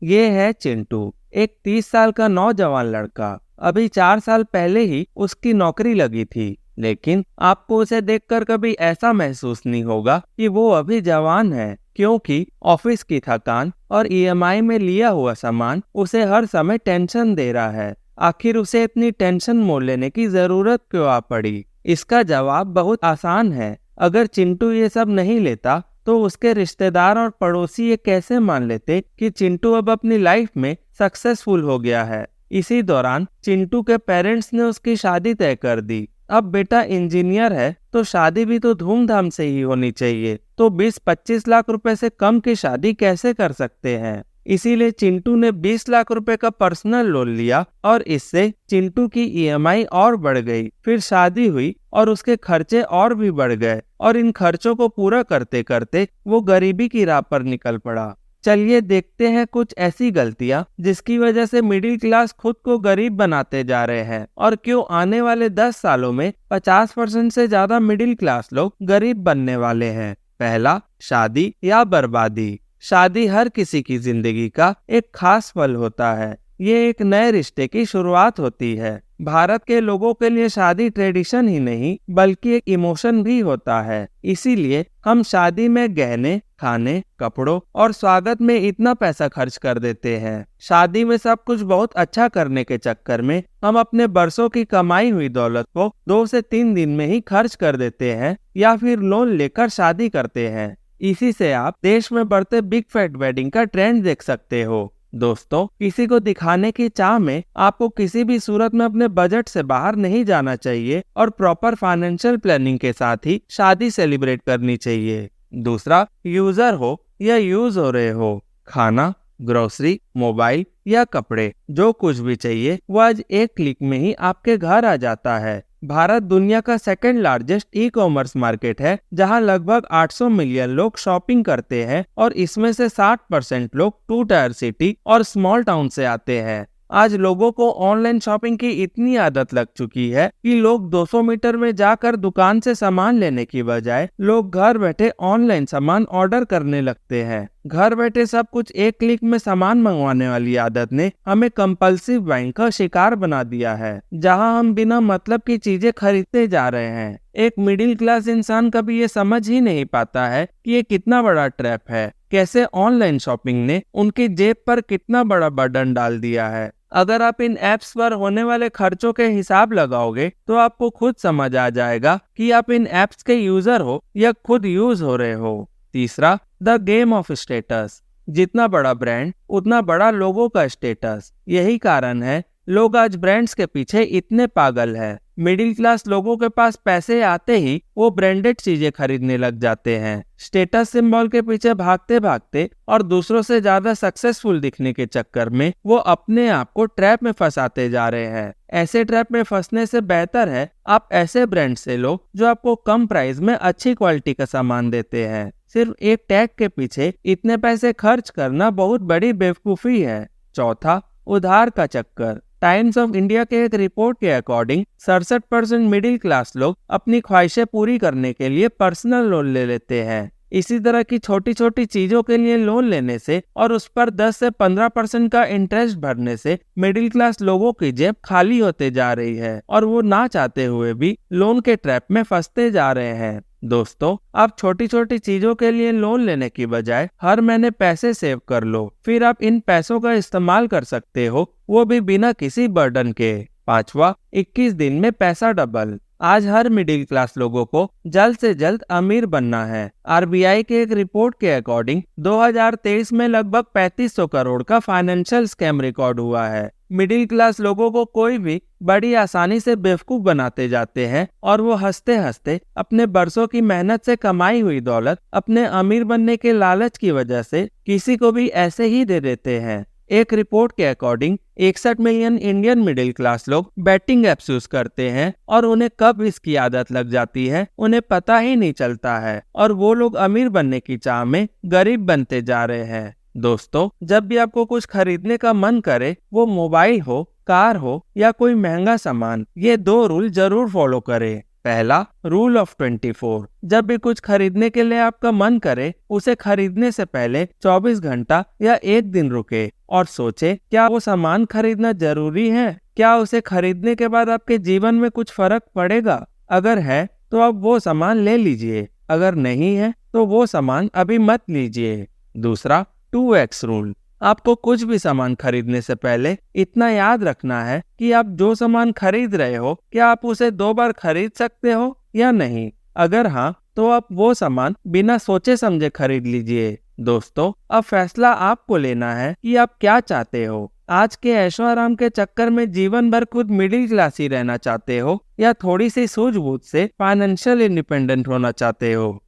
ये है चिंटू, एक 30 साल का नौजवान लड़का। अभी 4 साल पहले ही उसकी नौकरी लगी थी, लेकिन आपको उसे देखकर कभी ऐसा महसूस नहीं होगा कि वो अभी जवान है, क्योंकि ऑफिस की थकान और ईएमआई में लिया हुआ सामान उसे हर समय टेंशन दे रहा है। आखिर उसे इतनी टेंशन मोल लेने की जरूरत क्यों आ पड़ी? इसका जवाब बहुत आसान है। अगर चिंटू ये सब नहीं लेता तो उसके रिश्तेदार और पड़ोसी ये कैसे मान लेते कि चिंटू अब अपनी लाइफ में सक्सेसफुल हो गया है। इसी दौरान चिंटू के पेरेंट्स ने उसकी शादी तय कर दी। अब बेटा इंजीनियर है तो शादी भी तो धूमधाम से ही होनी चाहिए, तो 20-25 लाख रुपए से कम की शादी कैसे कर सकते हैं। इसीलिए चिंटू ने 20 लाख रुपए का पर्सनल लोन लिया और इससे चिंटू की ईएमआई और बढ़ गई। फिर शादी हुई और उसके खर्चे और भी बढ़ गए और इन खर्चों को पूरा करते करते वो गरीबी की राह पर निकल पड़ा। चलिए देखते हैं कुछ ऐसी गलतियां जिसकी वजह से मिडिल क्लास खुद को गरीब बनाते जा रहे हैं और क्यों आने वाले 10 सालों में 50% से ज्यादा मिडिल क्लास लोग गरीब बनने वाले हैं। पहला, शादी या बर्बादी। शादी हर किसी की जिंदगी का एक खास पल होता है। ये एक नए रिश्ते की शुरुआत होती है। भारत के लोगों के लिए शादी ट्रेडिशन ही नहीं बल्कि एक इमोशन भी होता है। इसीलिए हम शादी में गहने, खाने, कपड़ों और स्वागत में इतना पैसा खर्च कर देते हैं। शादी में सब कुछ बहुत अच्छा करने के चक्कर में हम अपने बरसों की कमाई हुई दौलत को 2 से 3 दिन में ही खर्च कर देते हैं या फिर लोन लेकर शादी करते हैं। इसी से आप देश में बढ़ते बिग फैट वेडिंग का ट्रेंड देख सकते हो। दोस्तों, किसी को दिखाने की चाह में आपको किसी भी सूरत में अपने बजट से बाहर नहीं जाना चाहिए और प्रॉपर फाइनेंशियल प्लानिंग के साथ ही शादी सेलिब्रेट करनी चाहिए। दूसरा, यूजर हो या यूज हो रहे हो। खाना, ग्रोसरी, मोबाइल या कपड़े, जो कुछ भी चाहिए वो आज एक क्लिक में ही आपके घर आ जाता है। भारत दुनिया का second largest e commerce market है, जहां लगभग 800 मिलियन लोग शॉपिंग करते हैं और इसमें से 60% लोग 2 टायर सिटी और स्मॉल टाउन से आते हैं। आज लोगों को ऑनलाइन शॉपिंग की इतनी आदत लग चुकी है कि लोग 200 मीटर में जाकर दुकान से सामान लेने की बजाय लोग घर बैठे ऑनलाइन सामान ऑर्डर करने लगते हैं। घर बैठे सब कुछ एक क्लिक में सामान मंगवाने वाली आदत ने हमें कंपल्सिव बाइंग का शिकार बना दिया है, जहां हम बिना मतलब की चीजें खरीदते जा रहे हैं। एक मिडिल क्लास इंसान कभी ये समझ ही नहीं पाता है कि ये कितना बड़ा ट्रैप है, कैसे ऑनलाइन शॉपिंग ने उनकी जेब पर कितना बड़ा बर्डन डाल दिया है। अगर आप इन ऐप्स पर होने वाले खर्चों के हिसाब लगाओगे तो आपको खुद समझ आ जाएगा कि आप इन ऐप्स के यूजर हो या खुद यूज हो रहे हो। तीसरा, द गेम ऑफ स्टेटस। जितना बड़ा ब्रांड उतना बड़ा लोगों का स्टेटस। यही कारण है लोग आज ब्रांड्स के पीछे इतने पागल हैं। मिडिल क्लास लोगों के पास पैसे आते ही वो ब्रांडेड चीजें खरीदने लग जाते हैं। स्टेटस सिंबल के पीछे भागते भागते और दूसरों से ज्यादा सक्सेसफुल दिखने के चक्कर में वो अपने आप को ट्रैप में फंसाते जा रहे हैं। ऐसे ट्रैप में फंसने से बेहतर है आप ऐसे ब्रांड से लो जो आपको कम प्राइस में अच्छी क्वालिटी का सामान देते हैं। सिर्फ एक टैग के पीछे इतने पैसे खर्च करना बहुत बड़ी बेवकूफी है। चौथा, उधार का चक्कर। टाइम्स ऑफ इंडिया के एक रिपोर्ट के अकॉर्डिंग 67% मिडिल क्लास लोग अपनी ख्वाहिशें पूरी करने के लिए पर्सनल लोन ले लेते हैं। इसी तरह की छोटी छोटी चीजों के लिए लोन लेने से और उस पर 10 से 15% का इंटरेस्ट भरने से मिडिल क्लास लोगों की जेब खाली होते जा रही है और वो ना चाहते हुए भी लोन के ट्रैप में फंसते जा रहे हैं। दोस्तों, आप छोटी छोटी चीजों के लिए लोन लेने की बजाय हर महीने पैसे सेव कर लो, फिर आप इन पैसों का इस्तेमाल कर सकते हो, वो भी बिना किसी बर्डन के। पांचवा, 21 दिन में पैसा डबल। आज हर मिडिल क्लास लोगों को जल्द से जल्द अमीर बनना है। आरबीआई के एक रिपोर्ट के अकॉर्डिंग 2023 में लगभग 3500 करोड़ का फाइनेंशियल स्कैम रिकॉर्ड हुआ है। मिडिल क्लास लोगों को कोई भी बड़ी आसानी से बेवकूफ बनाते जाते हैं और वो हंसते हंसते अपने बरसों की मेहनत से कमाई हुई दौलत अपने अमीर बनने के लालच की वजह से किसी को भी ऐसे ही दे देते हैं। एक रिपोर्ट के according 61 million Indian middle class लोग बैटिंग एप्स यूज करते हैं और उन्हें कब इसकी आदत लग जाती है उन्हें पता ही नहीं चलता है और वो लोग अमीर बनने की चाह में गरीब बनते जा रहे हैं। दोस्तों, जब भी आपको कुछ खरीदने का मन करे, वो मोबाइल हो, कार हो या कोई महंगा सामान, ये 2 रूल जरूर फॉलो करें। पहला, रूल ऑफ 24। जब भी कुछ खरीदने के लिए आपका मन करे, उसे खरीदने से पहले 24 घंटा या एक दिन रुके और सोचे, क्या वो सामान खरीदना जरूरी है? क्या उसे खरीदने के बाद आपके जीवन में कुछ फर्क पड़ेगा? अगर है तो आप वो सामान ले लीजिए, अगर नहीं है तो वो सामान अभी मत लीजिए। दूसरा, 2x रूल। आपको कुछ भी सामान खरीदने से पहले इतना याद रखना है कि आप जो सामान खरीद रहे हो, क्या आप उसे 2 बार खरीद सकते हो या नहीं। अगर हाँ, तो आप वो सामान बिना सोचे समझे खरीद लीजिए। दोस्तों, अब फैसला आपको लेना है कि आप क्या चाहते हो। आज के ऐशो आराम के चक्कर में जीवन भर खुद मिडिल क्लास ही रहना चाहते हो, या थोड़ी सी सूझबूझ से फाइनेंशियल इंडिपेंडेंट होना चाहते हो?